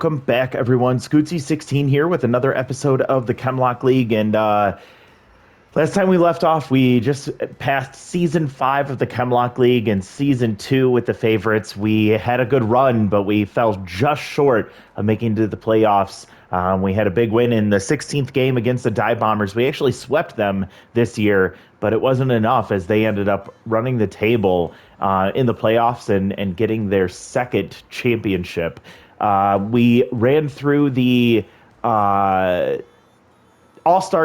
Welcome back, everyone. Scootsy16 here with another episode of the Chemlock League. And last time we left off, we just passed Season 5 of the Chemlock League and Season 2 with the favorites. We had a good run, but we fell just short of making it to the playoffs. We had a big win in the 16th game against the Dive Bombers. We actually swept them this year, but it wasn't enough as they ended up running the table in the playoffs and getting their second championship. We ran through the All-Star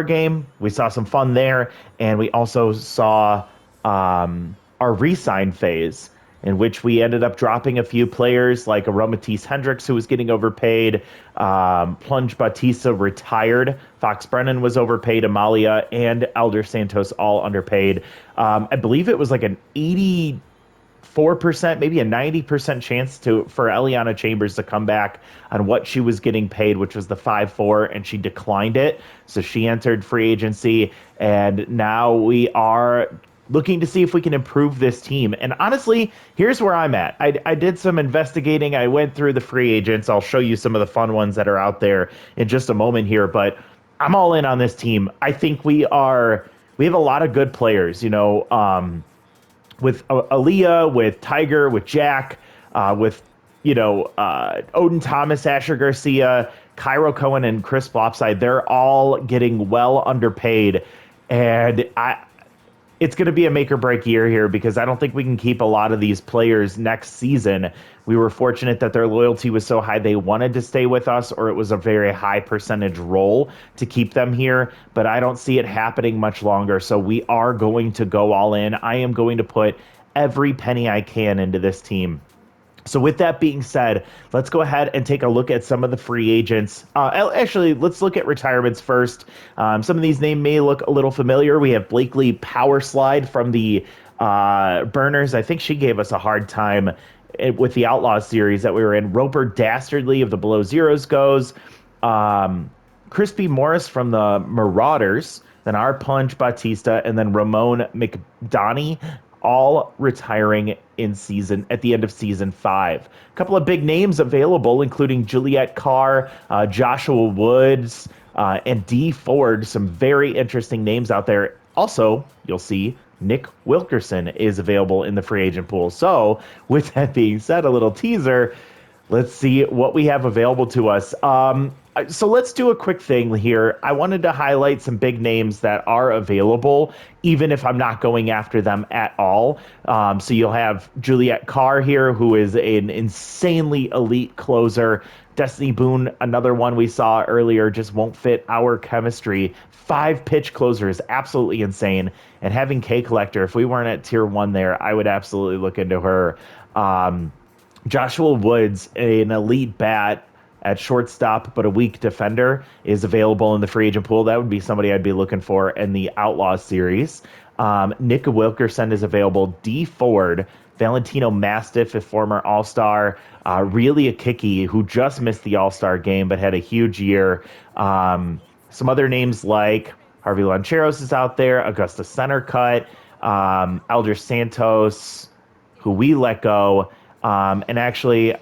game. We saw some fun there, and we also saw our re-sign phase, in which we ended up dropping a few players like Aromatisse Hendricks, who was getting overpaid. Plunge Batista retired. Fox Brennan was overpaid. Amalia and Elder Santos all underpaid. I believe it was like an 84%, maybe a 90% chance for Eliana Chambers to come back on what she was getting paid, which was the 5-4, and she declined it. So she entered free agency, and now we are looking to see if we can improve this team. And honestly, here's where I'm at. I did some investigating. I went through the free agents. I'll show you some of the fun ones that are out there in just a moment here, but I'm all in on this team. I think we have a lot of good players, with Aaliyah, with Tiger, with Jack, with Odin Thomas, Asher Garcia, Cairo Cohen, and Chris Flopside. They're all getting well underpaid, and it's going to be a make or break year here because I don't think we can keep a lot of these players next season. We were fortunate that their loyalty was so high they wanted to stay with us, or it was a very high percentage role to keep them here, but I don't see it happening much longer. So we are going to go all in. I am going to put every penny I can into this team. So with that being said, let's go ahead and take a look at some of the free agents. Actually, let's look at retirements first. Some of these names may look a little familiar. We have Blakely Powerslide from the Burners. I think she gave us a hard time with the Outlaws series that we were in. Roper Dastardly of the Below Zeros goes. Crispy Morris from the Marauders. Then our Punch Batista, and then Ramon McDonough, all retiring at the end of season 5. A couple of big names available, including Juliet Carr, Joshua Woods, and Dee Ford. Some very interesting names out there. Also, you'll see Nick Wilkerson is available in the free agent pool. So, with that being said, a little teaser. Let's see what we have available to us. So let's do a quick thing here. I wanted to highlight some big names that are available, even if I'm not going after them at all. So you'll have Juliet Carr here, who is an insanely elite closer. Destiny Boone, another one we saw earlier, just won't fit our chemistry. 5-pitch closer is absolutely insane. And having K Collector, if we weren't at tier 1 there, I would absolutely look into her. Joshua Woods, an elite bat at shortstop, but a weak defender, is available in the free agent pool. That would be somebody I'd be looking for in the Outlaws series. Nick Wilkerson is available. Dee Ford, Valentino Mastiff, a former All-Star. Really a Kiki, who just missed the All-Star game, but had a huge year. Some other names like Harvey Lancheros is out there. Augusta Centercut. Elder Santos, who we let go. And actually,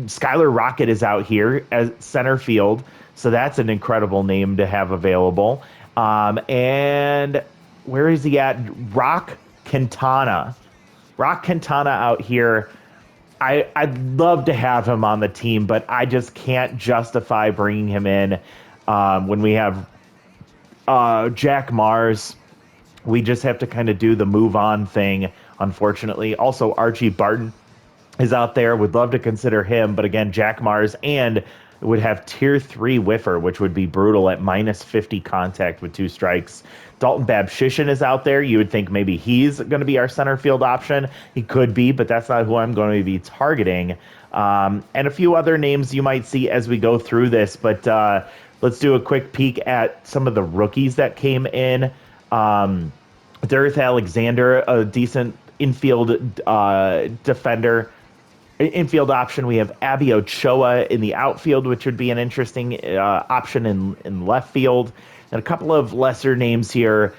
Skylar Rocket is out here as center field, so that's an incredible name to have available. And where is he at? Rock Quintana. Rock Quintana out here. I'd love to have him on the team, but I just can't justify bringing him in when we have Jack Mars. We just have to kind of do the move on thing, unfortunately. Also, Archie Barton is out there. Would love to consider him, but again, Jack Mars, and would have tier 3 whiffer, which would be brutal at -50 contact with 2 strikes. Dalton Babshishin is out there. You would think maybe he's going to be our center field option. He could be, but that's not who I'm going to be targeting. And a few other names you might see as we go through this, but let's do a quick peek at some of the rookies that came in. Dareth Alexander, a decent infield defender. Infield option, we have Abby Ochoa in the outfield, which would be an interesting option in left field. And a couple of lesser names here,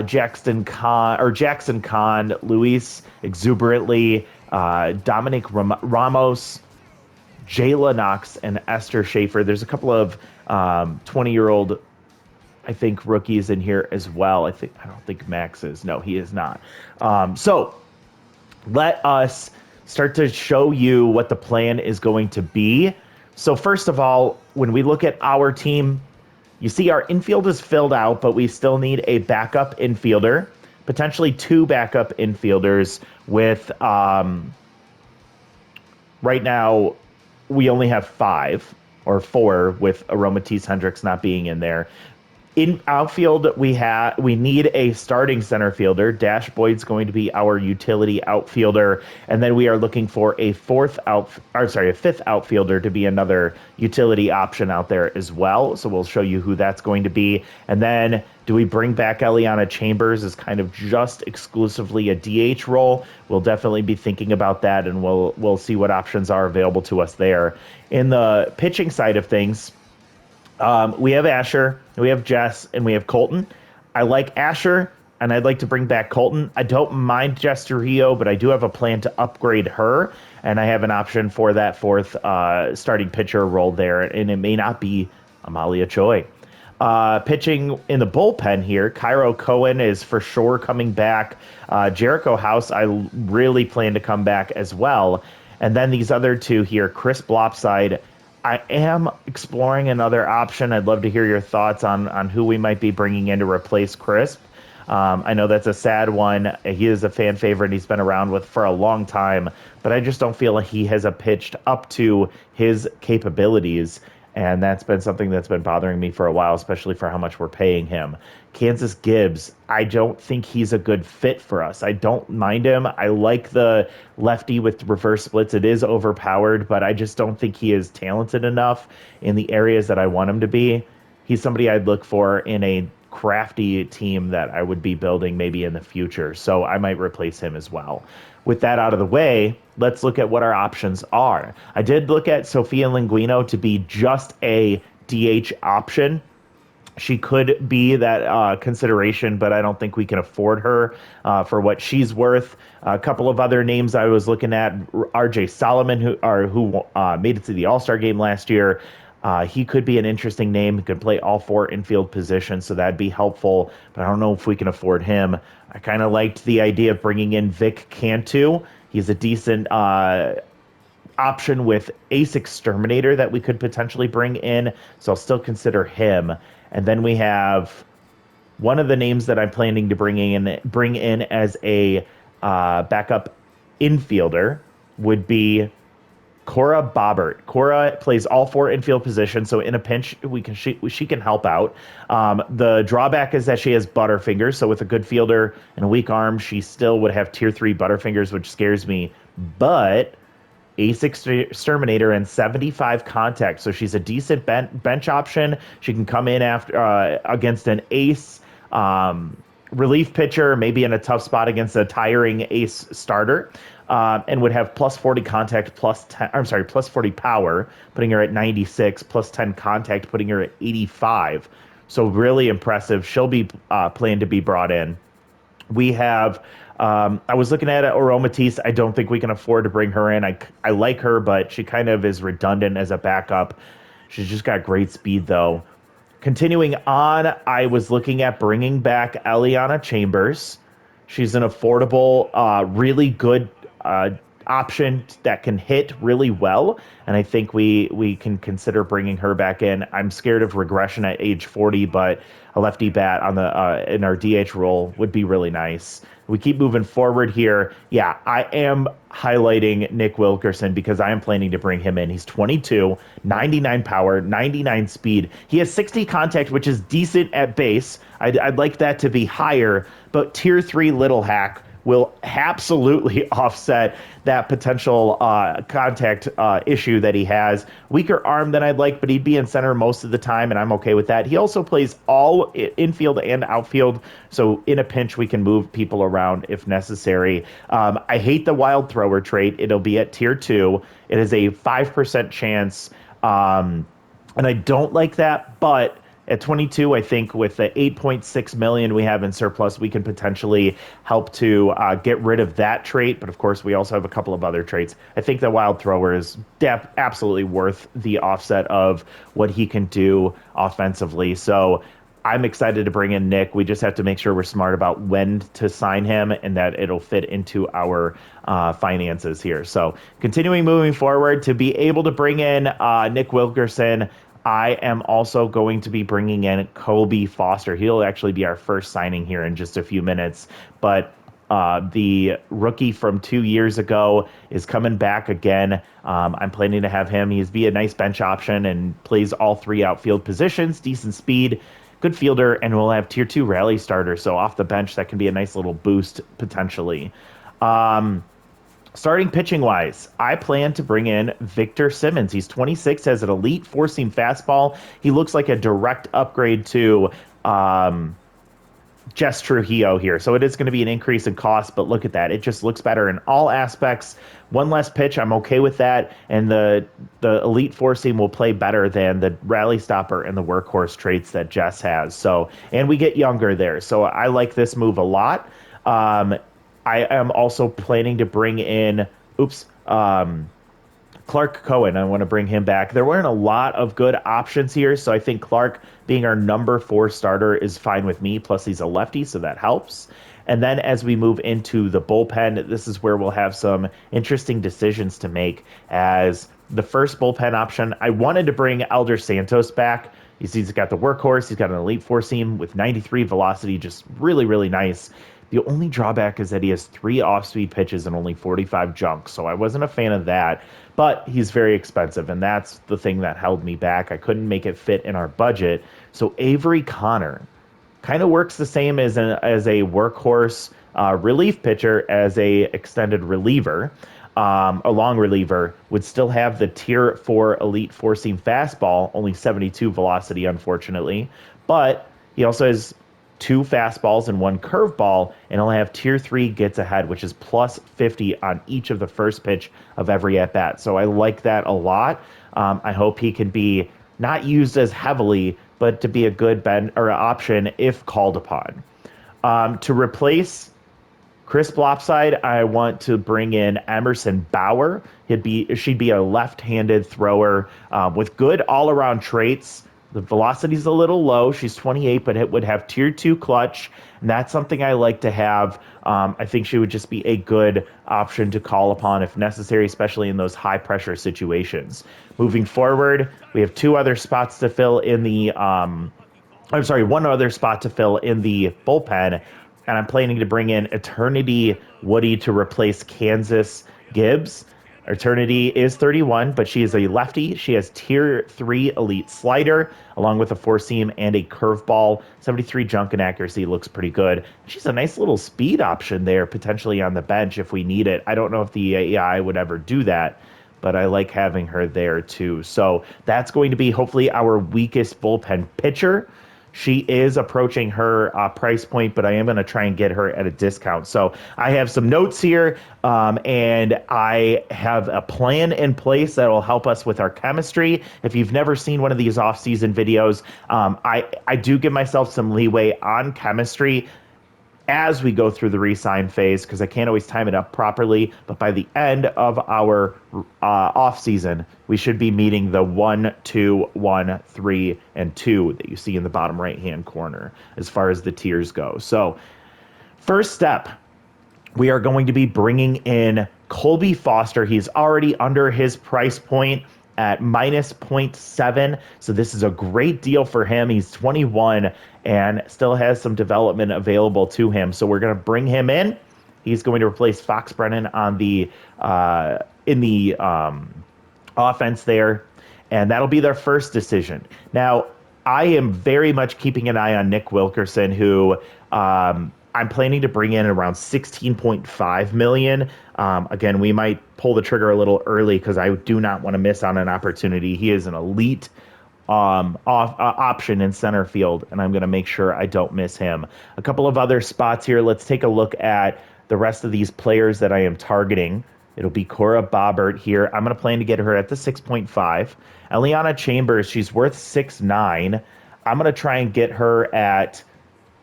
Jackson Kahn, Luis Exuberantly, Dominic Ramos, Jayla Knox and Esther Schaefer. There's a couple of 20-year-old, I think, rookies in here as well. I don't think Max is. No, he is not. So let us start to show you what the plan is going to be. So first of all, when we look at our team, you see our infield is filled out, but we still need a backup infielder, potentially 2 backup infielders with, right now, we only have 5 or 4 with Aromatisse Hendricks not being in there. In outfield, we need a starting center fielder. Dash Boyd's going to be our utility outfielder, and then we are looking for a fifth outfielder to be another utility option out there as well. So we'll show you who that's going to be. And then, do we bring back Eliana Chambers as kind of just exclusively a DH role? We'll definitely be thinking about that, and we'll see what options are available to us there. In the pitching side of things, we have Asher, we have Jess, and we have Colton. I like Asher, and I'd like to bring back Colton. I don't mind Jess Trujillo, but I do have a plan to upgrade her, and I have an option for that 4th starting pitcher role there, and it may not be Amalia Choi. Pitching in the bullpen here, Cairo Cohen is for sure coming back. Jericho House, I really plan to come back as well. And then these other 2 here, Chris Blopside, I am exploring another option. I'd love to hear your thoughts on who we might be bringing in to replace Crisp. I know that's a sad one. He is a fan favorite. He's been around for a long time, but I just don't feel like he has pitched up to his capabilities. And that's been something that's been bothering me for a while, especially for how much we're paying him. Kansas Gibbs, I don't think he's a good fit for us. I don't mind him. I like the lefty with reverse splits. It is overpowered, but I just don't think he is talented enough in the areas that I want him to be. He's somebody I'd look for in a crafty team that I would be building maybe in the future. So I might replace him as well. With that out of the way, let's look at what our options are. I did look at Sophia Linguino to be just a DH option. She could be that consideration, but I don't think we can afford her for what she's worth. A couple of other names I was looking at, RJ Solomon, who made it to the All-Star game last year. He could be an interesting name. He could play all 4 infield positions, so that'd be helpful, but I don't know if we can afford him. I kind of liked the idea of bringing in Vic Cantu. He's a decent option with Ace Exterminator that we could potentially bring in, so I'll still consider him. And then we have one of the names that I'm planning to bring in as a backup infielder would be Cora Bobbert. Cora plays all 4 infield positions, so in a pinch, she can help out. The drawback is that she has butterfingers, so with a good fielder and a weak arm, she still would have tier 3 butterfingers, which scares me. But Ace Exterminator and 75 contact, so she's a decent bench option. She can come in after against an ace relief pitcher, maybe in a tough spot against a tiring ace starter. And would have plus 40 contact, plus 40 power, putting her at 96, plus 10 contact, putting her at 85. So really impressive. She'll be planned to be brought in. We have, I was looking at Aromatisse. I don't think we can afford to bring her in. I like her, but she kind of is redundant as a backup. She's just got great speed, though. Continuing on, I was looking at bringing back Eliana Chambers. She's an affordable, really good option that can hit really well, and I think we can consider bringing her back in. I'm scared of regression at age 40, but a lefty bat on the in our DH role would be really nice. We keep moving forward here. Yeah, I am highlighting Nick Wilkerson because I am planning to bring him in. He's 22, 99 power, 99 speed. He has 60 contact, which is decent at base. I'd like that to be higher, but tier 3 little hack will absolutely offset that potential contact issue that he has. Weaker arm than I'd like, but he'd be in center most of the time, and I'm okay with that. He also plays all infield and outfield, so in a pinch, we can move people around if necessary. I hate the wild thrower trait. It'll be at tier 2. It is a 5% chance, and I don't like that, but At 22, I think with the 8.6 million we have in surplus, we can potentially help to get rid of that trait. But of course, we also have a couple of other traits. I think the wild thrower is absolutely worth the offset of what he can do offensively. So I'm excited to bring in Nick. We just have to make sure we're smart about when to sign him and that it'll fit into our finances here. So continuing moving forward to be able to bring in Nick Wilkerson. I am also going to be bringing in Kobe Foster. He'll actually be our first signing here in just a few minutes. But the rookie from 2 years ago is coming back again. I'm planning to have him. He's be a nice bench option and plays all three outfield positions, decent speed, good fielder, and we'll have tier 2 rally starter. So off the bench, that can be a nice little boost potentially. Starting pitching wise, I plan to bring in Victor Simmons. He's 26, has an elite four-seam fastball. He looks like a direct upgrade to Jess Trujillo here. So it is going to be an increase in cost, but look at that. It just looks better in all aspects. One less pitch, I'm okay with that. And the elite four-seam will play better than the rally stopper and the workhorse traits that Jess has. So, and we get younger there. So I like this move a lot. I am also planning to bring in, Clark Cohen. I want to bring him back. There weren't a lot of good options here, so I think Clark being our number 4 starter is fine with me. Plus, he's a lefty, so that helps. And then as we move into the bullpen, this is where we'll have some interesting decisions to make. As the first bullpen option, I wanted to bring Elder Santos back. He's got the workhorse. He's got an elite four-seam with 93 velocity, just really, really nice. The only drawback is that he has 3 off-speed pitches and only 45 junk, so I wasn't a fan of that. But he's very expensive, and that's the thing that held me back. I couldn't make it fit in our budget. So Avery Connor kind of works the same as a workhorse relief pitcher as a extended reliever. A long reliever would still have the tier 4 elite four-seam fastball, only 72 velocity, unfortunately. But he also has 2 fastballs and 1 curveball, and he'll have tier 3 gets ahead, which is plus 50 on each of the first pitch of every at bat. So I like that a lot. I hope he can be not used as heavily, but to be a good option if called upon. To replace Chris Blopside, I want to bring in Emerson Bauer. She'd be a left-handed thrower with good all-around traits. The velocity's a little low. She's 28, but it would have tier 2 clutch, and that's something I like to have. I think she would just be a good option to call upon if necessary, especially in those high-pressure situations. Moving forward, we have 2 other spots to fill in the one other spot to fill in the bullpen, and I'm planning to bring in Eternity Woody to replace Kansas Gibbs. Eternity is 31, but she is a lefty. She has tier 3 elite slider, along with a four-seam and a curveball. 73 junk and accuracy looks pretty good. She's a nice little speed option there, potentially on the bench if we need it. I don't know if the AI would ever do that, but I like having her there too. So that's going to be hopefully our weakest bullpen pitcher. She is approaching her price point, but I am going to try and get her at a discount. So I have some notes here, and I have a plan in place that will help us with our chemistry. If you've never seen one of these off-season videos, I do give myself some leeway on chemistry as we go through the re-sign phase, because I can't always time it up properly. But by the end of our off-season, we should be meeting the 1, 2, 1, 3, and 2 that you see in the bottom right-hand corner as far as the tiers go. So first step, we are going to be bringing in Colby Foster. He's already under his price point at minus 0.7. So this is a great deal for him. He's 21 and still has some development available to him. So we're going to bring him in. He's going to replace Fox Brennan on the offense there. And that'll be their first decision. Now, I am very much keeping an eye on Nick Wilkerson, who I'm planning to bring in around 16.5 million. Again, we might pull the trigger a little early because I do not want to miss on an opportunity. He is an elite option in center field, and I'm going to make sure I don't miss him. A couple of other spots here. Let's take a look at the rest of these players that I am targeting. It'll be Cora Bobbert here. I'm going to plan to get her at the 6.5. Eliana Chambers, she's worth 6.9. I'm going to try and get her at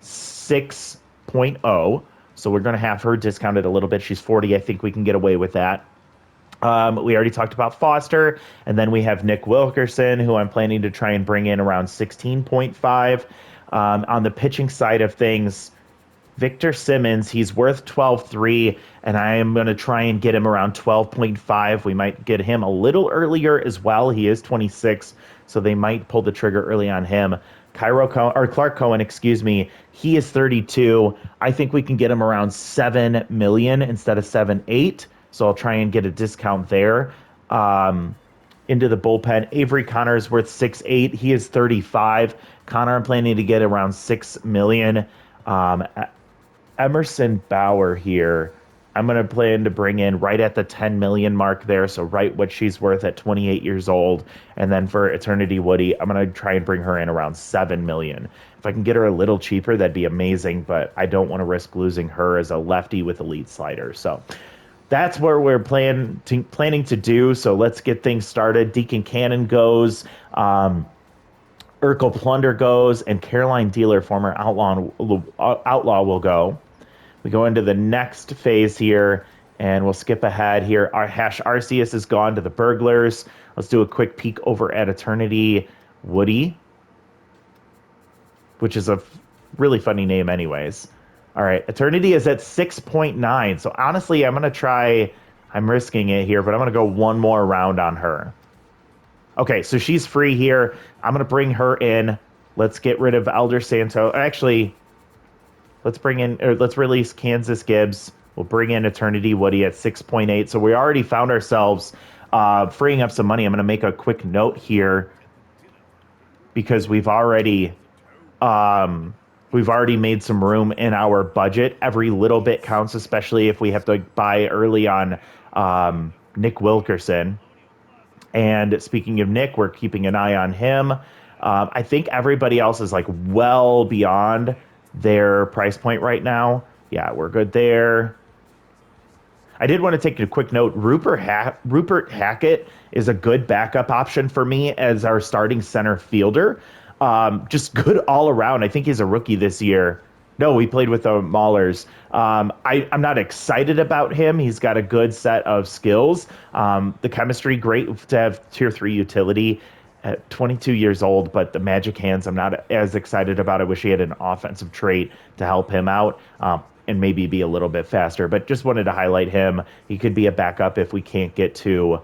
6.0. So we're going to have her discounted a little bit. She's 40. I think we can get away with that. We already talked about Foster, and then we have Nick Wilkerson, who I'm planning to try and bring in around 16.5. On the pitching side of things, Victor Simmons, he's worth 12.3, and I am going to try and get him around 12.5. We might get him a little earlier as well. He is 26, so they might pull the trigger early on him. Clark Cohen, excuse me, he is 32. I think we can get him around 7 million instead of 7.8. So I'll try and get a discount there. Into the bullpen, Avery Connor is worth 6.8. He is 35. Connor, I'm planning to get around 6 million. Emerson Bauer here, I'm going to plan to bring in right at the 10 million mark there. So right what she's worth at 28 years old. And then for Eternity Woody, I'm going to try and bring her in around 7 million. If I can get her a little cheaper, that'd be amazing. But I don't want to risk losing her as a lefty with a lead slider. So that's where we're planning to do. So let's get things started. Deacon Cannon goes. Urkel Plunder goes. And Caroline Dealer, former outlaw, will go. We go into the next phase here, and we'll skip ahead here. Our Hash Arceus is gone to the Burglars. Let's do a quick peek over at Eternity Woody, which is a really funny name anyways. All right, Eternity is at 6.9. So honestly, I'm risking it here, but I'm going to go one more round on her. Okay, so she's free here. I'm going to bring her in. Let's get rid of Elder Santo. Actually, let's release Kansas Gibbs. We'll bring in Eternity Woody at 6.8. So we already found ourselves freeing up some money. I'm going to make a quick note here because we've already made some room in our budget. Every little bit counts, especially if we have to buy early on Nick Wilkerson. And speaking of Nick, we're keeping an eye on him. I think everybody else is like well beyond their price point right now. Yeah, we're good there. I did want to take a quick note. Rupert Hackett is a good backup option for me as our starting center fielder. Just good all around. I think he's a rookie this year. No, we played with the Maulers. I'm not excited about him. He's got a good set of skills. The chemistry, great to have tier 3 utility at 22 years old, but the magic hands, I'm not as excited about. I wish he had an offensive trait to help him out and maybe be a little bit faster. But just wanted to highlight him. He could be a backup if we can't get to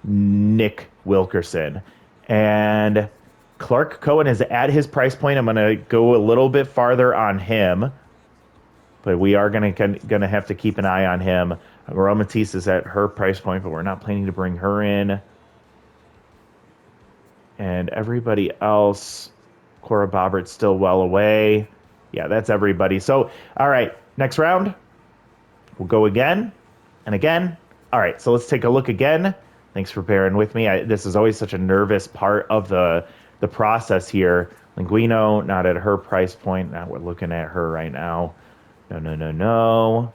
Nick Wilkerson. And Clark Cohen is at his price point. I'm going to go a little bit farther on him, but we are going to have to keep an eye on him. Aromatisse is at her price point, but we're not planning to bring her in. And everybody else, Cora Bobbert's still well away. Yeah, that's everybody. So, all right, next round. We'll go again and again. All right, so let's take a look again. Thanks for bearing with me. This is always such a nervous part of the process here. Linguino, not at her price point. Now we're looking at her right now. No.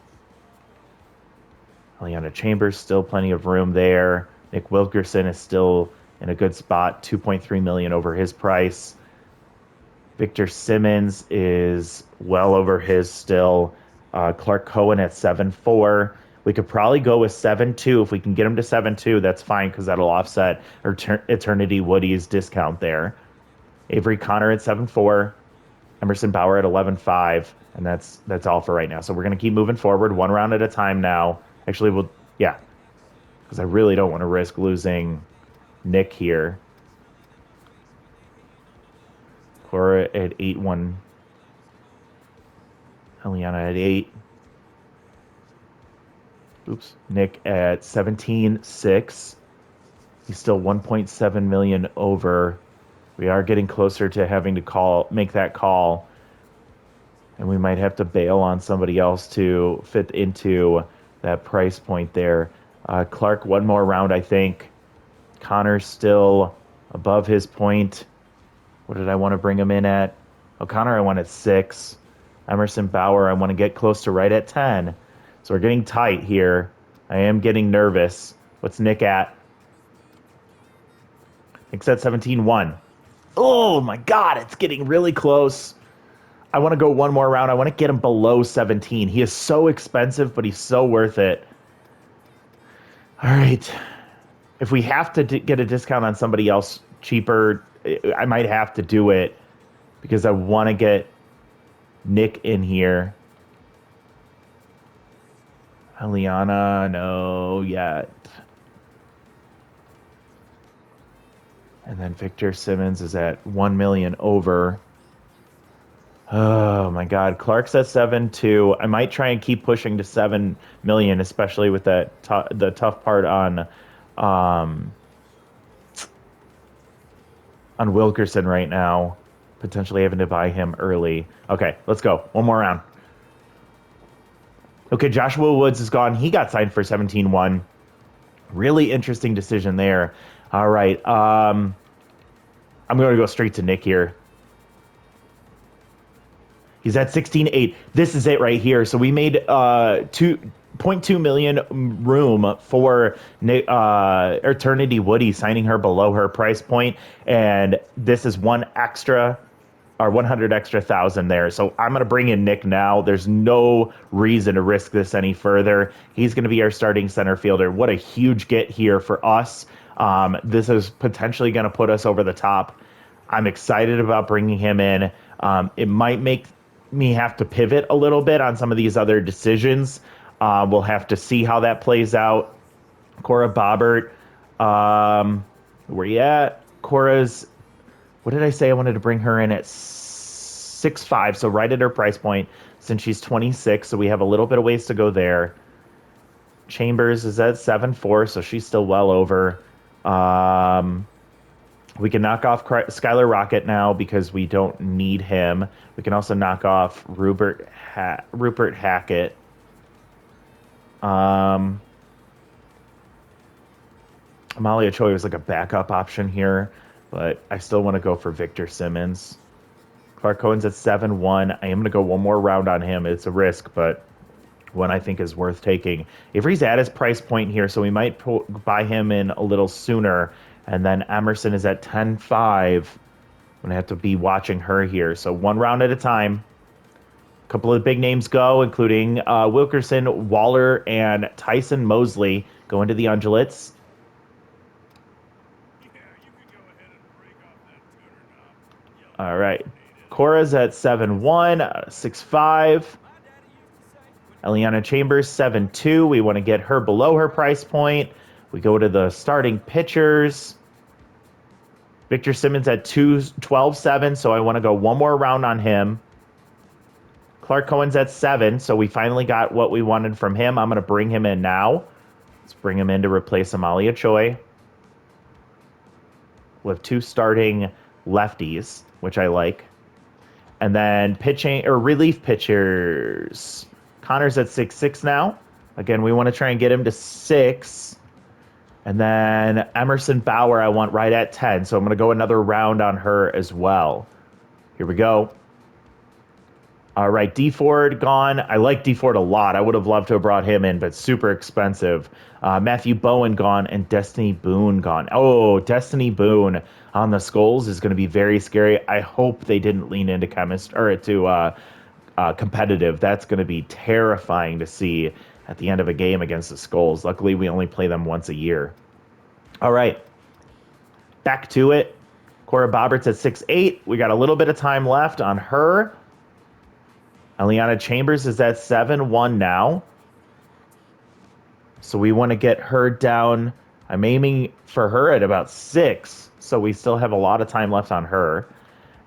Eliana Chambers, still plenty of room there. Nick Wilkerson is still in a good spot, 2.3 million over his price. Victor Simmons is well over his still. Clark Cohen at 7.4. We could probably go with 7.2. If we can get him to 7.2, that's fine because that'll offset Eternity Woody's discount there. Avery Connor at 7.4. Emerson Bauer at 11.5. And that's all for right now. So we're going to keep moving forward one round at a time now. Actually, because I really don't want to risk losing Nick here. Cora at 8.1. Eliana at 8. Oops. Nick at 17.6. He's still 1.7 million over. We are getting closer to having to make that call. And we might have to bail on somebody else to fit into that price point there. Clark, one more round, I think. Connor's still above his point. What did I want to bring him in at? O'Connor, I want at 6. Emerson Bauer, I want to get close to right at 10. So we're getting tight here. I am getting nervous. What's Nick at? Nick's at 17.1. Oh my God, it's getting really close. I want to go one more round. I want to get him below 17. He is so expensive, but he's so worth it. All right. If we have to get a discount on somebody else cheaper, I might have to do it because I want to get Nick in here. Eliana, no yet. And then Victor Simmons is at 1 million over. Oh my God. Clark's at 7.2. I might try and keep pushing to 7 million, especially with that the tough part um, on Wilkerson right now. Potentially having to buy him early. Okay, let's go. One more round. Okay, Joshua Woods is gone. He got signed for 17-1. Really interesting decision there. All right. I'm going to go straight to Nick here. He's at 16.8. This is it right here. So we made 2.2 million room for Eternity Woody, signing her below her price point, and this is 100 extra thousand there. So I'm going to bring in Nick now. There's no reason to risk this any further. He's going to be our starting center fielder. What a huge get here for us. This is potentially going to put us over the top. I'm excited about bringing him in. It might make me have to pivot a little bit on some of these other decisions. We'll have to see how that plays out. Cora Bobbert, where you at? Cora's, what did I say? I wanted to bring her in at 6.5, so right at her price point since she's 26, so we have a little bit of ways to go there. Chambers is at 7.4, so she's still well over. We can knock off Skylar Rocket now because we don't need him. We can also knock off Rupert Hackett. Amalia Choi was like a backup option here, but I still want to go for Victor Simmons. Clark Cohen's at 7.1. I am going to go one more round on him. It's a risk, but one I think is worth taking. Avery's at his price point here, so we might buy him in a little sooner. And then Emerson is at 10.5. I'm going to have to be watching her here. So one round at a time. A couple of big names go, including Wilkerson, Waller, and Tyson Mosley go into the undulates. All right. Cora's at 7.1, 6.5. Eliana Chambers, 7.2. We want to get her below her price point. We go to the starting pitchers. Victor Simmons at 12.7, so I want to go one more round on him. Clark Cohen's at 7, so we finally got what we wanted from him. I'm going to bring him in now. Let's bring him in to replace Amalia Choi. We'll have 2 starting lefties, which I like. And then pitching or relief pitchers. Connor's at 6.6 now. Again, we want to try and get him to 6. And then Emerson Bauer, I want right at 10. So I'm going to go another round on her as well. Here we go. All right, D Ford gone. I like D Ford a lot. I would have loved to have brought him in, but super expensive. Matthew Bowen gone and Destiny Boone gone. Oh, Destiny Boone on the Skulls is going to be very scary. I hope they didn't lean into competitive. That's going to be terrifying to see at the end of a game against the Skulls. Luckily, we only play them once a year. All right, back to it. Cora Bobbert's at 6.8. We got a little bit of time left on her. Eliana Chambers is at 7.1 now. So we want to get her down. I'm aiming for her at about 6. So we still have a lot of time left on her.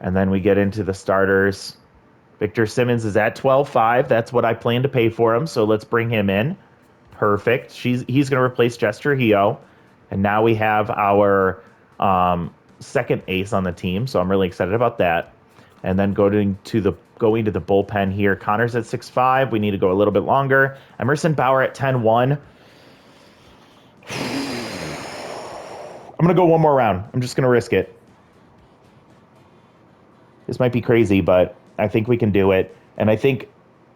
And then we get into the starters. Victor Simmons is at 12.5. That's what I plan to pay for him. So let's bring him in. Perfect. He's going to replace Jess Trujillo. And now we have our second ace on the team. So I'm really excited about that. And then going to the bullpen here. Connor's at 6.5. We need to go a little bit longer. Emerson Bauer at 10.1. I'm going to go one more round. I'm just going to risk it. This might be crazy, but I think we can do it. And I think,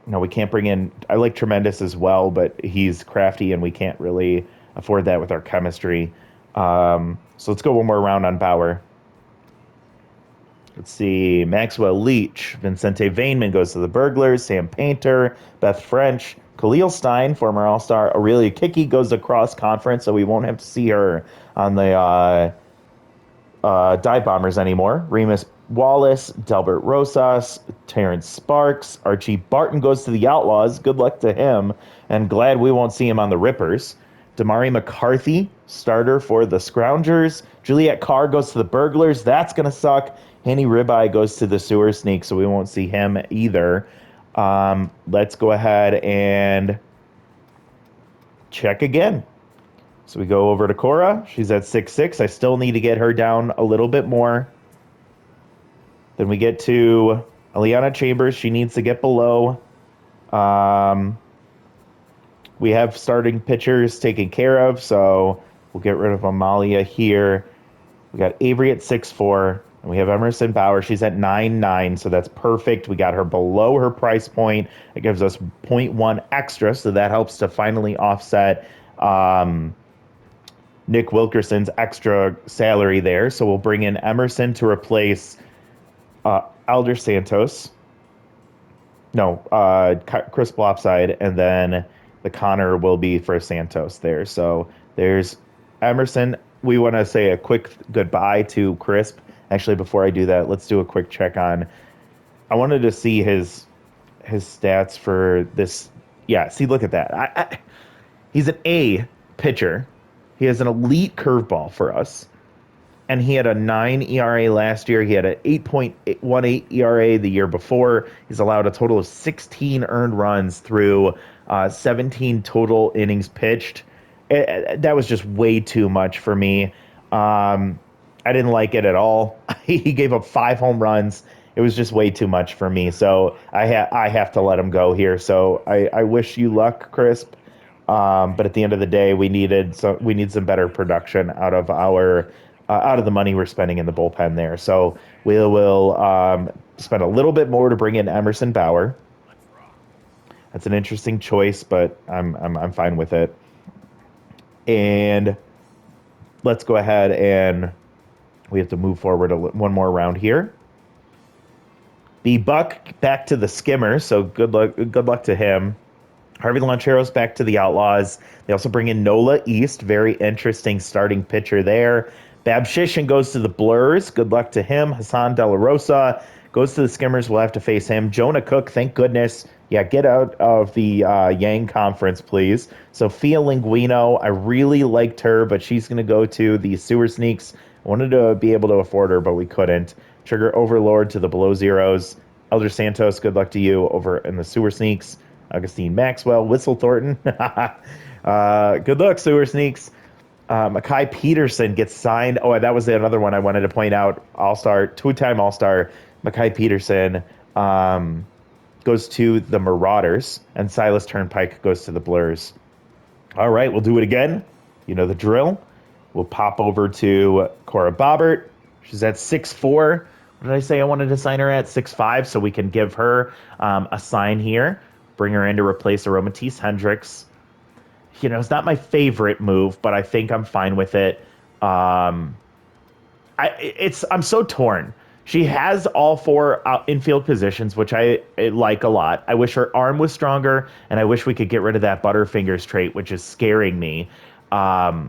we can't bring in, I like Tremendous as well, but he's crafty and we can't really afford that with our chemistry. So let's go one more round on Bauer. Let's see. Maxwell Leach. Vincente Veinman goes to the Burglars. Sam Painter. Beth French. Khalil Stein, former All-Star. Aurelia Kiki goes to cross conference, so we won't have to see her on the Dive Bombers anymore. Remus Wallace, Delbert Rosas, Terrence Sparks, Archie Barton goes to the Outlaws. Good luck to him, and glad we won't see him on the Rippers. Damari McCarthy, starter for the Scroungers. Juliet Carr goes to the Burglars. That's going to suck. Henny Ribeye goes to the Sewer Sneaks, so we won't see him either. Let's go ahead and check again. So we go over to Cora. She's at 6'6". I still need to get her down a little bit more. Then we get to Eliana Chambers. She needs to get below. We have starting pitchers taken care of, so we'll get rid of Amalia here. We got Avery at 6'4", and we have Emerson Bauer. She's at 9'9", so that's perfect. We got her below her price point. It gives us 0.1 extra, so that helps to finally offset Nick Wilkerson's extra salary there. So we'll bring in Emerson to replace Alder Santos. No, Chris Blopside, and then the Connor will be for Santos there. So there's Emerson. We want to say a quick goodbye to Crisp. Actually, before I do that, let's do a quick check on. I wanted to see his stats for this. Yeah, see, look at that. He's an A pitcher. He has an elite curveball for us. And he had a 9 ERA last year. He had an 8.18 ERA the year before. He's allowed a total of 16 earned runs through 17 total innings pitched. That was just way too much for me. I didn't like it at all. He gave up 5 home runs. It was just way too much for me. So I have to let him go here. So I wish you luck, Crisp. But at the end of the day, we need some better production out of the money we're spending in the bullpen there. So we will spend a little bit more to bring in Emerson Bauer. That's an interesting choice, but I'm fine with it. And let's go ahead and we have to move forward one more round here. B Buck back to the Skimmer, so good luck to him. Harvey Lancheros back to the Outlaws. They also bring in Nola East, very interesting starting pitcher there. Bab Shishin goes to the Blurs. Good luck to him. Hassan De La Rosa goes to the Skimmers. We'll have to face him. Jonah Cook, thank goodness. Yeah, get out of the Yang Conference, please. Sophia Linguino, I really liked her, but she's going to go to the Sewer Sneaks. I wanted to be able to afford her, but we couldn't. Trigger Overlord to the Below Zeros. Elder Santos, good luck to you over in the Sewer Sneaks. Augustine Maxwell, Whistle Thornton. Good luck, Sewer Sneaks. Makai Peterson gets signed. Oh, that was another one I wanted to point out. All-Star, two-time All-Star. Makai Peterson goes to the Marauders, and Silas Turnpike goes to the Blurs. All right, we'll do it again. You know the drill. We'll pop over to Cora Bobbert. She's at 6'4". What did I say I wanted to sign her at? 6'5", so we can give her a sign here. Bring her in to replace Aromatisse Hendricks. You know, it's not my favorite move, but I think I'm fine with it. I'm so torn. She has all 4 infield positions, which I like a lot. I wish her arm was stronger, and I wish we could get rid of that Butterfingers trait, which is scaring me. But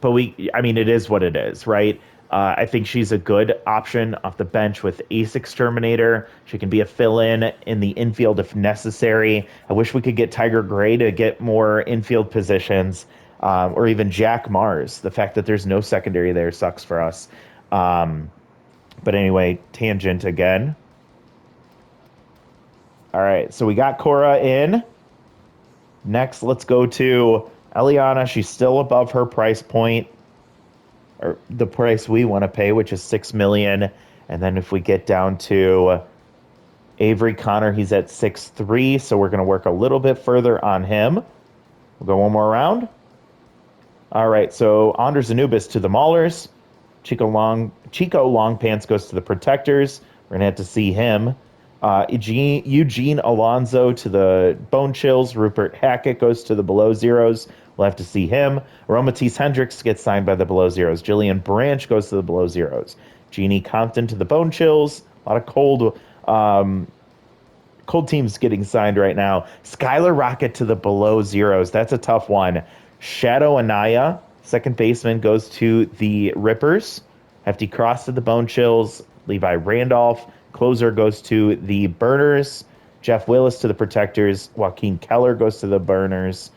it is what it is, right? I think she's a good option off the bench with Ace Exterminator. She can be a fill-in the infield if necessary. I wish we could get Tiger Gray to get more infield positions, or even Jack Mars. The fact that there's no secondary there sucks for us. But anyway, tangent again. All right, so we got Cora in. Next, let's go to Eliana. She's still above her price point, or the price we want to pay, which is $6 million. And then if we get down to Avery Connor, he's at 6'3", so we're going to work a little bit further on him. We'll go one more round. All right, so Anders Anubis to the Maulers. Chico Longpants goes to the Protectors. We're going to have to see him. Eugene Alonso to the Bone Chills. Rupert Hackett goes to the Below Zeros. We'll have to see him. Aromatisse Hendricks gets signed by the Below Zeros. Jillian Branch goes to the Below Zeros. Jeannie Compton to the Bone Chills. A lot of cold teams getting signed right now. Skylar Rocket to the Below Zeros. That's a tough one. Shadow Anaya, second baseman, goes to the Rippers. Hefty Cross to the Bone Chills. Levi Randolph, closer, goes to the Burners. Jeff Willis to the Protectors. Joaquin Keller goes to the Burners.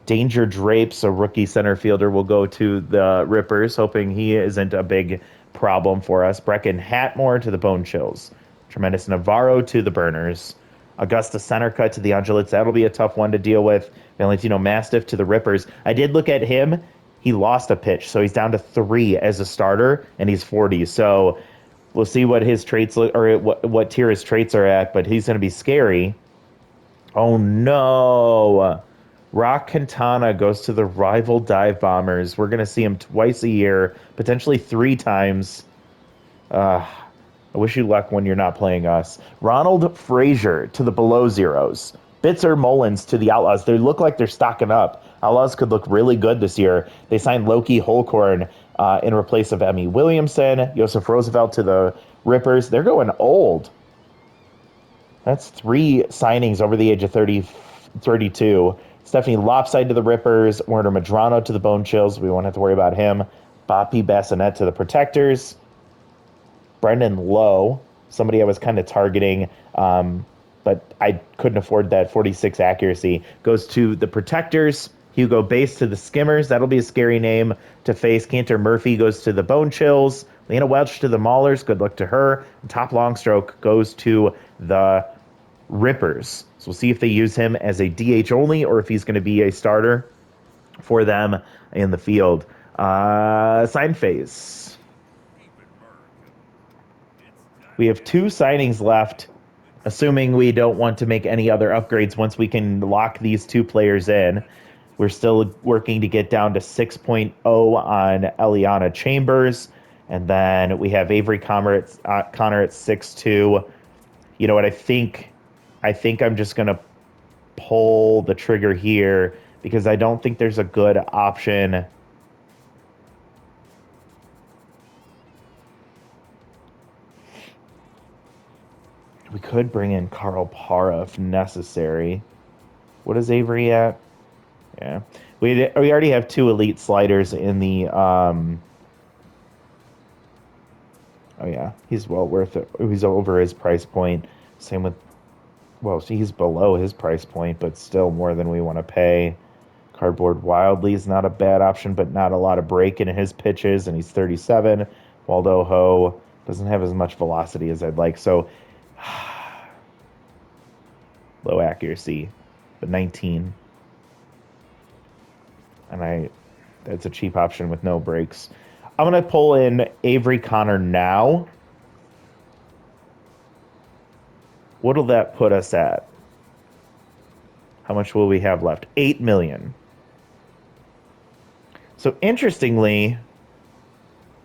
Danger Drapes, a rookie center fielder, will go to the Rippers, hoping he isn't a big problem for us. Brecken Hatmore to the Bone Chills. Tremendous Navarro to the Burners. Augusta Centercut to the Ungulates. That'll be a tough one to deal with. Valentino Mastiff to the Rippers. I did look at him. He lost a pitch, so he's down to 3 as a starter, and he's 40. So we'll see what his traits look, or what tier his traits are at, but he's going to be scary. Oh no. Rock Quintana goes to the rival Dive Bombers. We're going to see him twice a year, potentially 3 times. I wish you luck when you're not playing us. Ronald Frazier to the Below Zeros. Bitzer Mullins to the Outlaws. They look like they're stocking up. Outlaws could look really good this year. They signed Loki Holcorn in replace of Emmy Williamson. Joseph Roosevelt to the Rippers. They're going old. That's 3 signings over the age of 32. Stephanie Lopside to the Rippers. Werner Madrano to the Bone Chills. We won't have to worry about him. Boppy Bassinet to the Protectors. Brendan Lowe, somebody I was kind of targeting, but I couldn't afford that 46 accuracy, goes to the Protectors. Hugo Bass to the Skimmers. That'll be a scary name to face. Cantor Murphy goes to the Bone Chills. Lena Welch to the Maulers. Good luck to her. And Top Longstroke goes to the Rippers. So we'll see if they use him as a DH only or if he's going to be a starter for them in the field. Sign phase. We have 2 signings left, assuming we don't want to make any other upgrades once we can lock these 2 players in. We're still working to get down to 6.0 on Eliana Chambers. And then we have Avery Connor at 6.2. You know what? I think I'm just going to pull the trigger here because I don't think there's a good option. We could bring in Carl Parra if necessary. What is Avery at? Yeah. We already have 2 elite sliders in the oh yeah, he's well worth it. He's over his price point. Same with, well, he's below his price point, but still more than we want to pay. Cardboard Wildly is not a bad option, but not a lot of break in his pitches, and he's 37. Waldo Ho doesn't have as much velocity as I'd like, so low accuracy, but 19. And that's a cheap option with no breaks. I'm going to pull in Avery Connor now. What'll that put us at? How much will we have left? 8 million. So interestingly,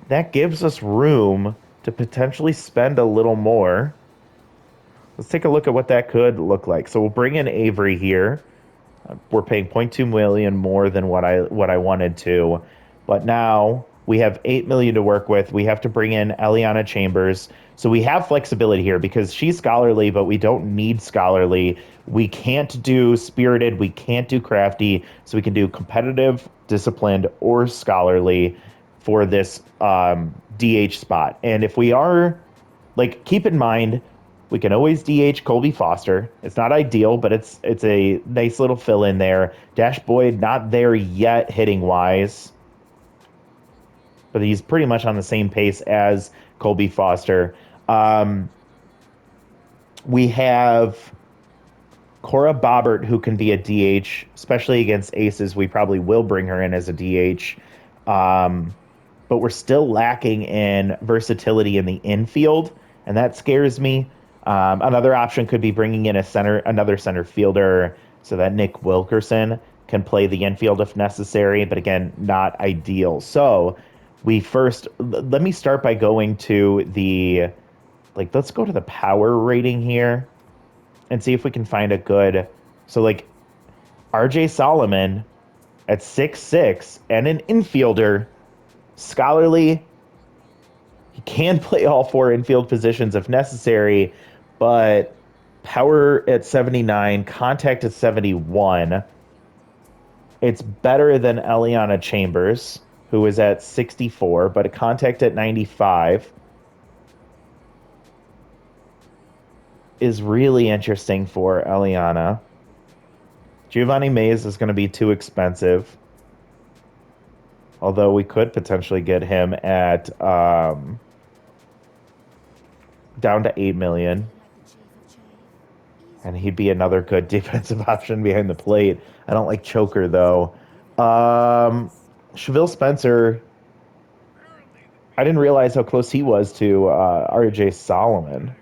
that gives us room to potentially spend a little more. Let's take a look at what that could look like. So we'll bring in Avery here. We're paying 0.2 million more than what I wanted to, but now we have 8 million to work with. We have to bring in Eliana Chambers. So we have flexibility here because she's scholarly, but we don't need scholarly. We can't do spirited. We can't do crafty. So we can do competitive, disciplined, or scholarly for this DH spot. And if we are, like, keep in mind, we can always DH Colby Foster. It's not ideal, but it's a nice little fill in there. Dash Boyd, not there yet hitting wise, but he's pretty much on the same pace as Colby Foster. We have Cora Bobbert, who can be a DH, especially against aces. We probably will bring her in as a DH. But we're still lacking in versatility in the infield, and that scares me. Another option could be bringing in another center fielder so that Nick Wilkerson can play the infield if necessary, but again, not ideal. So let me start by going to let's go to the power rating here and see if we can find a good, so like RJ Solomon at 6'6" and an infielder, scholarly, he can play all four infield positions if necessary, but power at 79, contact at 71. It's better than Eliana Chambers, who is at 64, but a contact at 95 is really interesting for Eliana. Giovanni Mays is going to be too expensive, although we could potentially get him at down to 8 million. And he'd be another good defensive option behind the plate. I don't like Choker, though. Cheville Spencer, I didn't realize how close he was to RJ Solomon.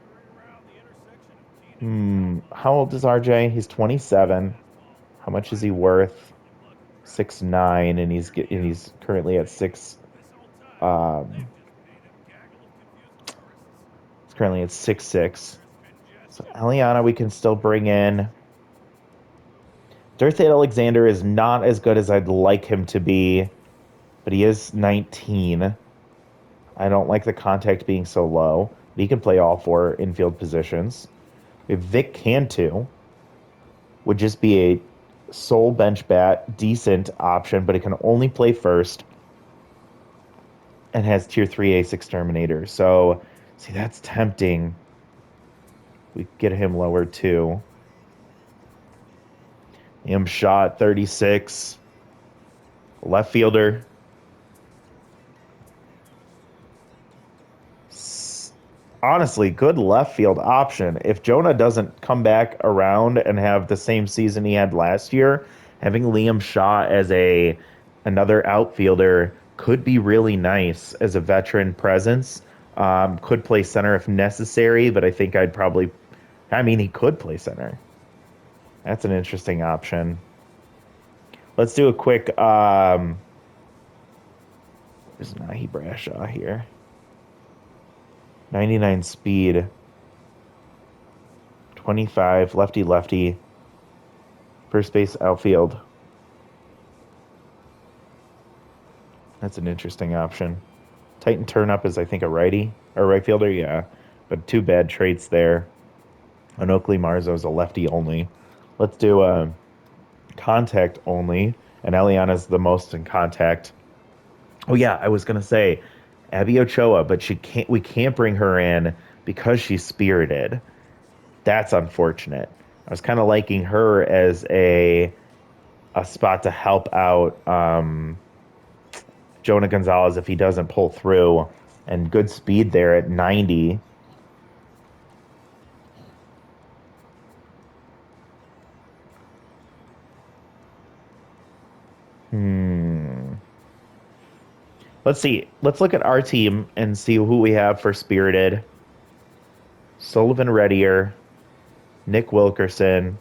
How old is RJ? He's 27. How much is he worth? 6'9", and he's currently at six. He's currently at 6'6". So Eliana, we can still bring in. Dirth Alexander is not as good as I'd like him to be, but he is 19. I don't like the contact being so low. But he can play all four infield positions. We have Vic Cantu, would just be a sole bench bat, decent option, but it can only play first and has tier 3 ace exterminator. So, see, that's tempting. We get him lower too. Him shot 36. Left fielder. Honestly, good left field option. If Jonah doesn't come back around and have the same season he had last year, having Liam Shaw as another outfielder could be really nice as a veteran presence. Could play center if necessary, but I think he could play center. That's an interesting option. Let's do a quick, there's Nahi Brashaw here. 99 speed. 25, lefty. First base, outfield. That's an interesting option. Titan Turnup is, I think, a righty or right fielder, yeah. But two bad traits there. And Oakley Marzo is a lefty only. Let's do a contact only. And Eliana's the most in contact. Oh yeah, I was gonna say Abby Ochoa, but we can't bring her in because she's spirited. That's unfortunate. I was kind of liking her as a spot to help out Jonah Gonzalez if he doesn't pull through, and good speed there at 90. Let's see. Let's look at our team and see who we have for spirited. Sullivan Reddier, Nick Wilkerson,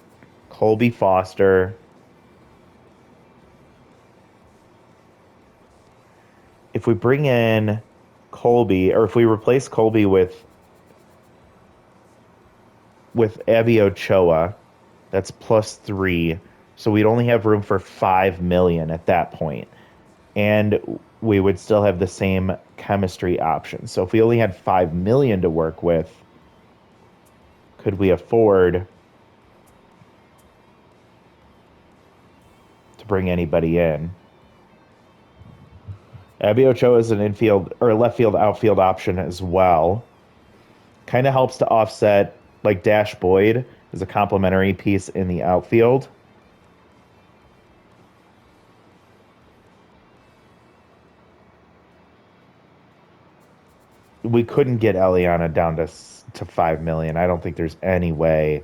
Colby Foster. If we bring in Colby, or if we replace Colby with Abby Ochoa, that's +3. So we'd only have room for 5 million at that point. And we would still have the same chemistry option. So if we only had 5 million to work with, could we afford to bring anybody in? Abby Ochoa is an infield or left field outfield option as well. Kind of helps to offset, like Dash Boyd is a complementary piece in the outfield. We couldn't get Eliana down to 5 million. I don't think there's any way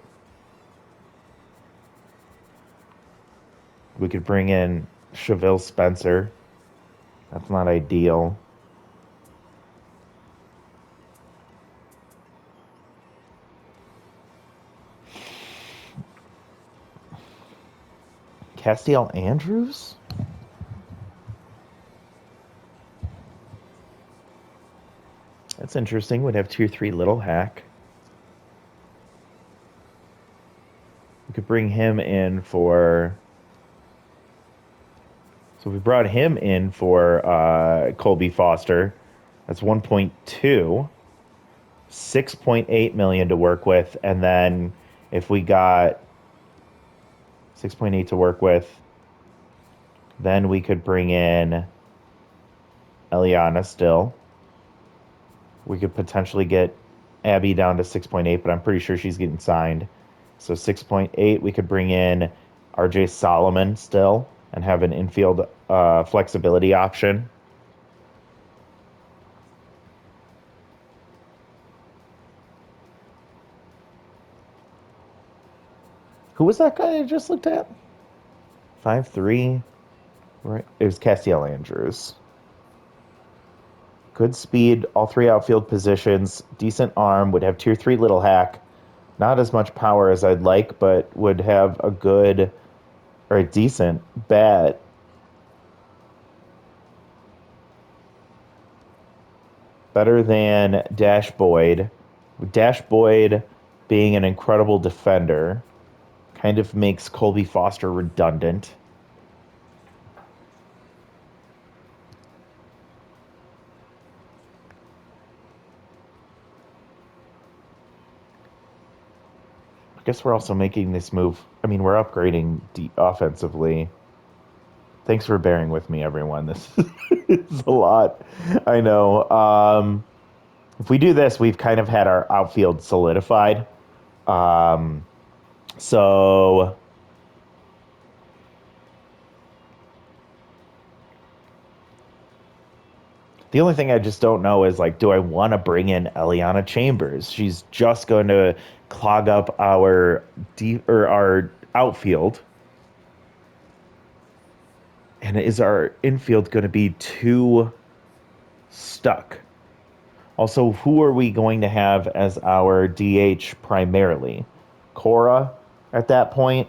we could bring in Cheville Spencer. That's not ideal. Castiel Andrews? That's interesting. We'd have tier 3 Little Hack. We could bring him in for... So we brought him in for Colby Foster. That's 1.2. 6.8 million to work with, and then if we got 6.8 to work with, then we could bring in Eliana still. We could potentially get Abby down to 6.8, but I'm pretty sure she's getting signed. So 6.8, we could bring in RJ Solomon still and have an infield flexibility option. Who was that guy I just looked at? 5'3". Right. It was Castiel Andrews. Good speed, all three outfield positions, decent arm, would have tier 3 little hack. Not as much power as I'd like, but would have a good or a decent bat. Better than Dash Boyd. Dash Boyd being an incredible defender kind of makes Colby Foster redundant. I guess we're also making this move. I mean, we're upgrading offensively. Thanks for bearing with me, everyone. This is a lot. I know. If we do this, we've kind of had our outfield solidified. So the only thing I just don't know is like, do I want to bring in Eliana Chambers? She's just going to clog up our our outfield. And is our infield going to be too stuck? Also, who are we going to have as our DH primarily? Cora at that point?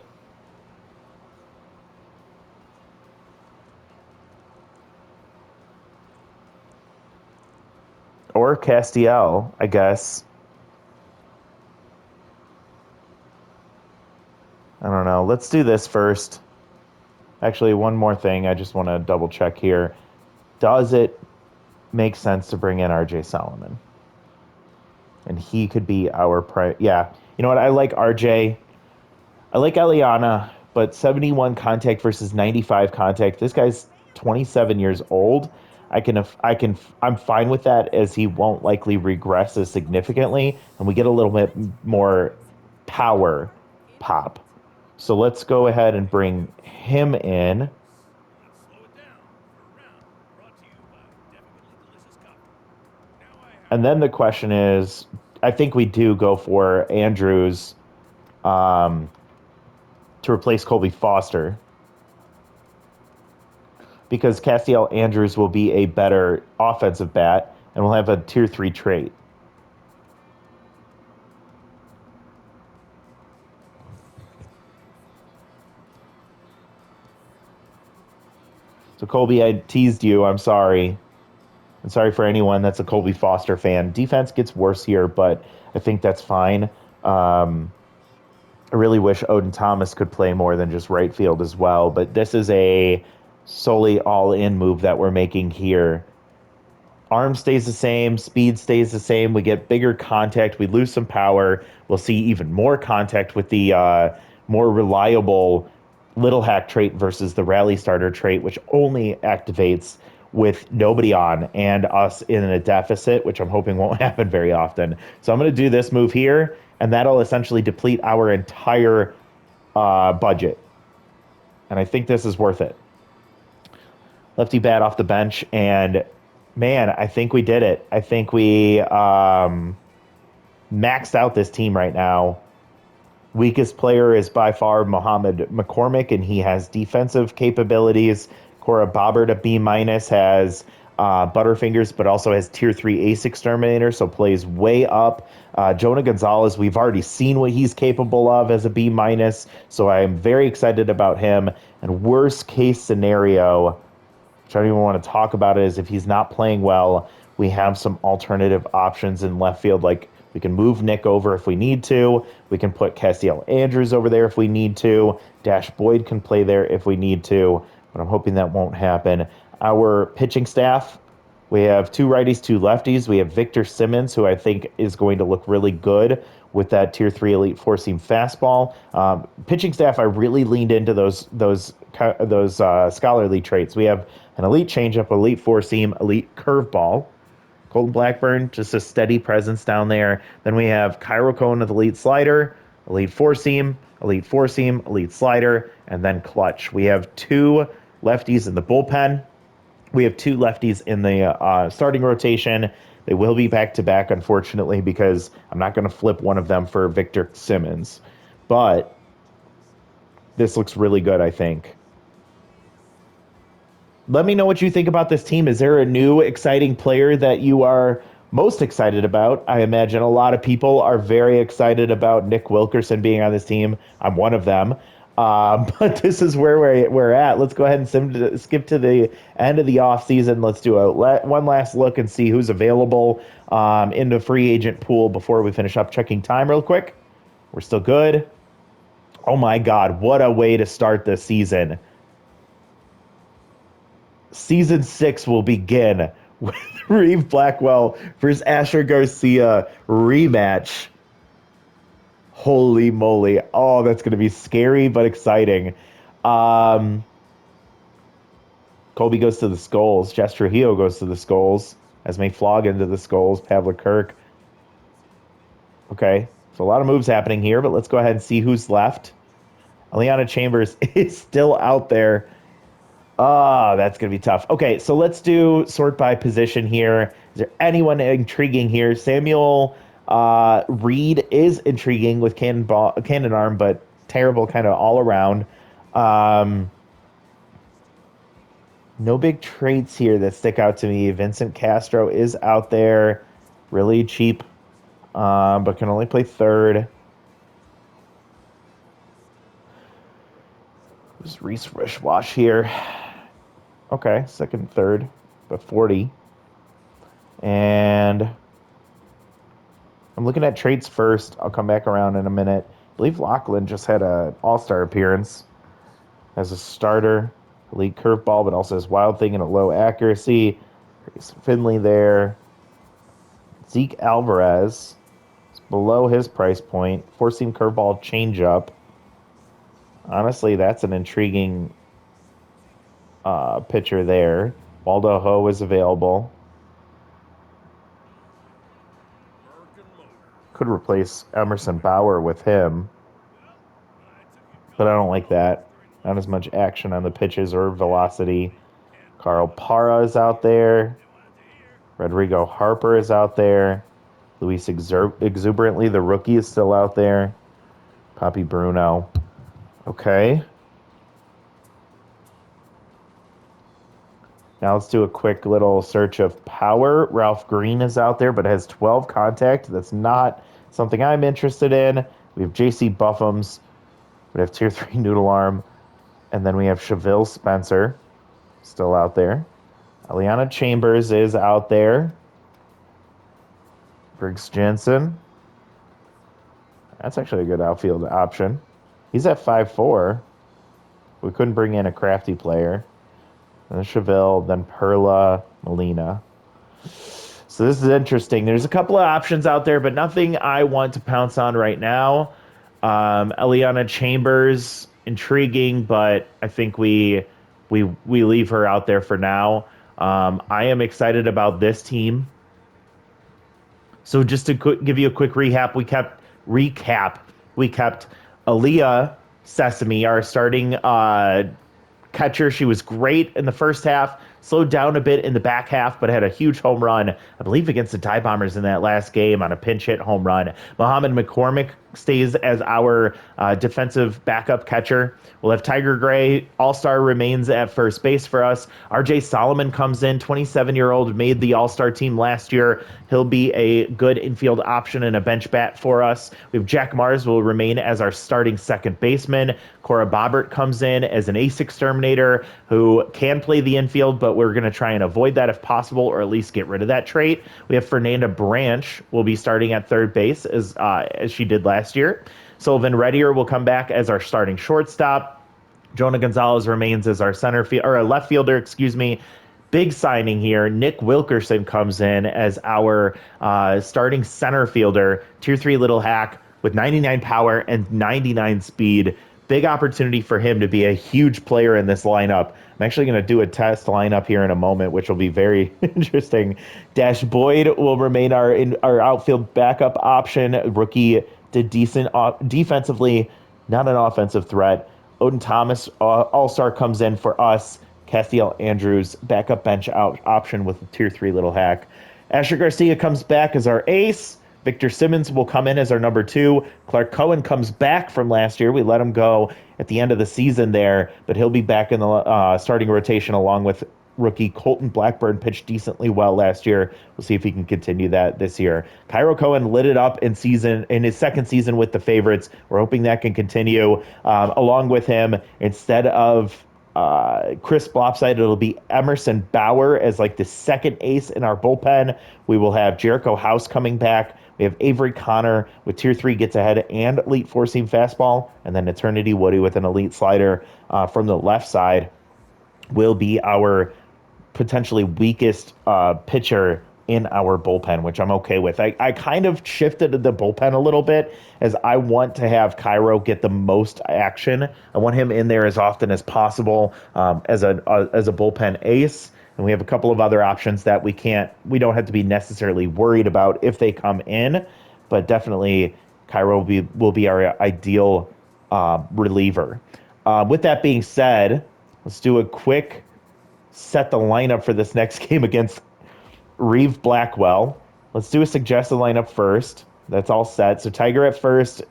Or Castiel, I guess. I don't know. Let's do this first. Actually, one more thing. I just want to double check here. Does it make sense to bring in RJ Solomon? And he could be our yeah. You know what? I like RJ. I like Eliana, but 71 contact versus 95 contact. This guy's 27 years old. I'm fine with that as he won't likely regress as significantly, and we get a little bit more power pop. So let's go ahead and bring him in. And then the question is, I think we do go for Andrews to replace Colby Foster because Castiel Andrews will be a better offensive bat and will have a tier 3 trait. So Colby, I teased you. I'm sorry. I'm sorry for anyone that's a Colby Foster fan. Defense gets worse here, but I think that's fine. I really wish Odin Thomas could play more than just right field as well, but this is a solely all-in move that we're making here. Arm stays the same, speed stays the same. We get bigger contact. We lose some power. We'll see even more contact with the more reliable Little Hack trait versus the Rally Starter trait, which only activates with nobody on and us in a deficit, which I'm hoping won't happen very often. So I'm going to do this move here, and that'll essentially deplete our entire budget. And I think this is worth it. Lefty bat off the bench, and man, I think we did it. I think we maxed out this team right now. Weakest player is by far Mohammed McCormick, and he has defensive capabilities. Cora Bobbert, a B-, has Butterfingers, but also has Tier 3 Ace Exterminator, so plays way up. Jonah Gonzalez, we've already seen what he's capable of as a B-, so I am very excited about him. And worst case scenario, which I don't even want to talk about it, is if he's not playing well, we have some alternative options in left field, like we can move Nick over if we need to. We can put Castiel Andrews over there if we need to. Dash Boyd can play there if we need to, but I'm hoping that won't happen. Our pitching staff, We have two righties, two lefties. We have Victor Simmons, who I think is going to look really good with that Tier 3 Elite four-seam fastball. Pitching staff, I really leaned into those scholarly traits. We have an elite changeup, elite four-seam, elite curveball. Colton Blackburn, just a steady presence down there. Then we have Cairo Cohen with elite slider, elite four-seam, elite slider, and then clutch. We have two lefties in the bullpen. We have two lefties in the starting rotation. They will be back to back, unfortunately, because I'm not going to flip one of them for Victor Simmons. But this looks really good, I think. Let me know what you think about this team. Is there a new exciting player that you are most excited about? I imagine a lot of people are very excited about Nick Wilkerson being on this team. I'm one of them. But this is where we're at. Let's go ahead and skip to the end of the offseason. Let's do one last look and see who's available in the free agent pool before we finish up checking time real quick. We're still good. Oh my God, what a way to start the season. Season 6 will begin with Reeve Blackwell versus Asher Garcia rematch. Holy moly. Oh, that's going to be scary but exciting. Colby goes to the Skulls. Jess Trujillo goes to the Skulls. Esme Flogan to the Skulls. Pavlik Kirk. Okay, so a lot of moves happening here, but let's go ahead and see who's left. Eliana Chambers is still out there. Oh, that's going to be tough. Okay, so let's do sort by position here. Is there anyone intriguing here? Samuel Reed is intriguing with cannon arm, but terrible kind of all around. No big traits here that stick out to me. Vincent Castro is out there. Really cheap, but can only play third. Just Reese Rishwash here. Okay, second, third, but 40. And I'm looking at traits first. I'll come back around in a minute. I believe Lachlan just had an all-star appearance as a starter. Elite curveball, but also has Wild Thing and a low accuracy. Grace Finley there. Zeke Alvarez is below his price point. Four-seam curveball changeup. Honestly, that's an intriguing pitcher there. Waldo Ho is available. Could replace Emerson Bauer with him, but I don't like that. Not as much action on the pitches or velocity. Carl Parra is out there. Rodrigo Harper is out there. Luis Exuberantly, the rookie, is still out there. Poppy Bruno. Okay. Now let's do a quick little search of power. Ralph Green is out there, but has 12 contact. That's not something I'm interested in. We have J.C. Buffums. We have Tier 3 Noodle Arm. And then we have Cheville Spencer still out there. Eliana Chambers is out there. Briggs Jensen. That's actually a good outfield option. He's at 5'4". We couldn't bring in a crafty player. Then Cheville, then Perla, Molina. So this is interesting. There's a couple of options out there, but nothing I want to pounce on right now. Eliana Chambers, intriguing, but I think we leave her out there for now. I am excited about this team. So just to give you a quick recap, we kept Aaliyah Sesame, our starting catcher. She was great in the first half, slowed down a bit in the back half, but had a huge home run, I believe, against the Die Bombers in that last game on a pinch hit home run. Muhammad McCormick stays as our defensive backup catcher. We'll have Tiger Gray. All-Star remains at first base for us. RJ Solomon comes in, 27-year-old, made the All-Star team last year. He'll be a good infield option and a bench bat for us. We have Jack Mars will remain as our starting second baseman. Cora Bobbert comes in as an ace exterminator who can play the infield, but we're going to try and avoid that if possible, or at least get rid of that trait. We have Fernanda Branch will be starting at third base as she did last year. Sullivan Reddier will come back as our starting shortstop. Jonah Gonzalez remains as our left fielder, big signing here. Nick Wilkerson comes in as our starting center fielder, tier 3 little hack with 99 power and 99 speed. Big opportunity for him to be a huge player in this lineup. I'm actually going to do a test lineup here in a moment, which will be very interesting. Dash Boyd will remain our outfield backup option. Rookie did decent defensively, not an offensive threat. Odin Thomas, all-star, comes in for us. Castiel Andrews, backup bench option with a tier 3 little hack. Asher Garcia comes back as our ace. Victor Simmons will come in as our number 2. Clark Cohen comes back from last year. We let him go at the end of the season there, but he'll be back in the starting rotation along with rookie Colton Blackburn. Pitched decently well last year. We'll see if he can continue that this year. Cairo Cohen lit it up in his second season with the favorites. We're hoping that can continue. Along with him, instead of Chris Blopside, it'll be Emerson Bauer as like the second ace in our bullpen. We will have Jericho House coming back. We have Avery Connor with tier 3 gets ahead and elite 4-seam fastball, and then Eternity Woody with an elite slider from the left side will be our potentially weakest pitcher in our bullpen, which I'm okay with. I kind of shifted the bullpen a little bit as I want to have Cairo get the most action. I want him in there as often as possible as a bullpen ace. And we have a couple of other options that we don't have to be necessarily worried about if they come in, but definitely Cairo will be our ideal reliever. With that being said, let's do a quick set the lineup for this next game against Reeve Blackwell. Let's do a suggested lineup first. That's all set. So Tiger at first,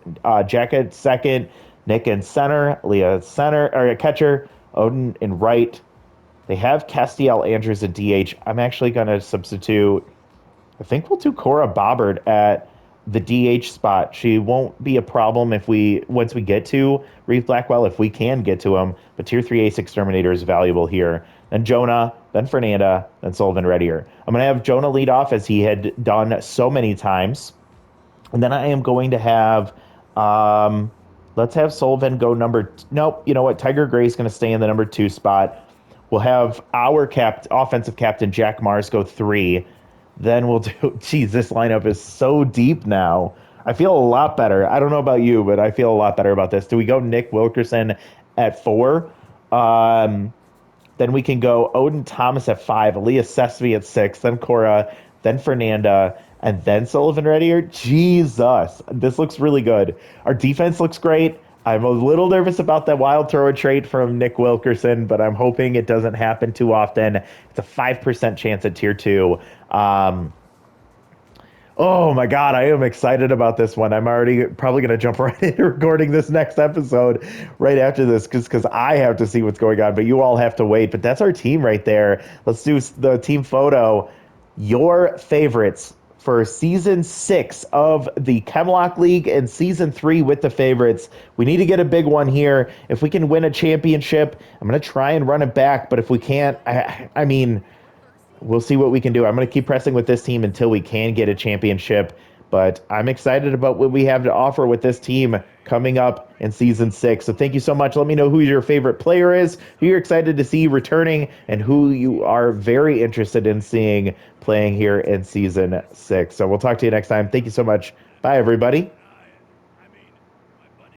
Jack at second, Nick in center, Leah at center, or catcher, Odin in right. They have Castiel Andrews at DH. I'm actually going to substitute, I think we'll do Cora Bobbert at the DH spot. She won't be a problem once we get to Reeve Blackwell, if we can get to him. But tier 3 ace exterminator is valuable here. Then Jonah, then Fernanda, then Sullivan Reddier. I'm going to have Jonah lead off as he had done so many times. And then I am going to have, let's have Sullivan go nope, you know what? Tiger Gray is going to stay in the number 2 spot. We'll have our offensive captain, Jack Mars, go 3. Then we'll do, geez, this lineup is so deep now. I feel a lot better. I don't know about you, but I feel a lot better about this. Do we go Nick Wilkerson at 4? Then we can go Odin Thomas at 5, Aaliyah Sesame at 6, then Cora, then Fernanda, and then Sullivan Reddier. Jesus, this looks really good. Our defense looks great. I'm a little nervous about that wild thrower trait from Nick Wilkerson, but I'm hoping it doesn't happen too often. It's a 5% chance at tier 2. Oh my God, I am excited about this one. I'm already probably going to jump right into recording this next episode right after this because I have to see what's going on, but you all have to wait. But that's our team right there. Let's do the team photo. Your favorites for season 6 of the Chemlock League and season 3 with the favorites. We need to get a big one here. If we can win a championship, I'm going to try and run it back. But if we can't, I mean, we'll see what we can do. I'm going to keep pressing with this team until we can get a championship. But I'm excited about what we have to offer with this team coming up in season 6. So thank you so much. Let me know who your favorite player is, who you're excited to see returning, and who you are very interested in seeing playing here in season 6. So we'll talk to you next time. Thank you so much. Bye, everybody.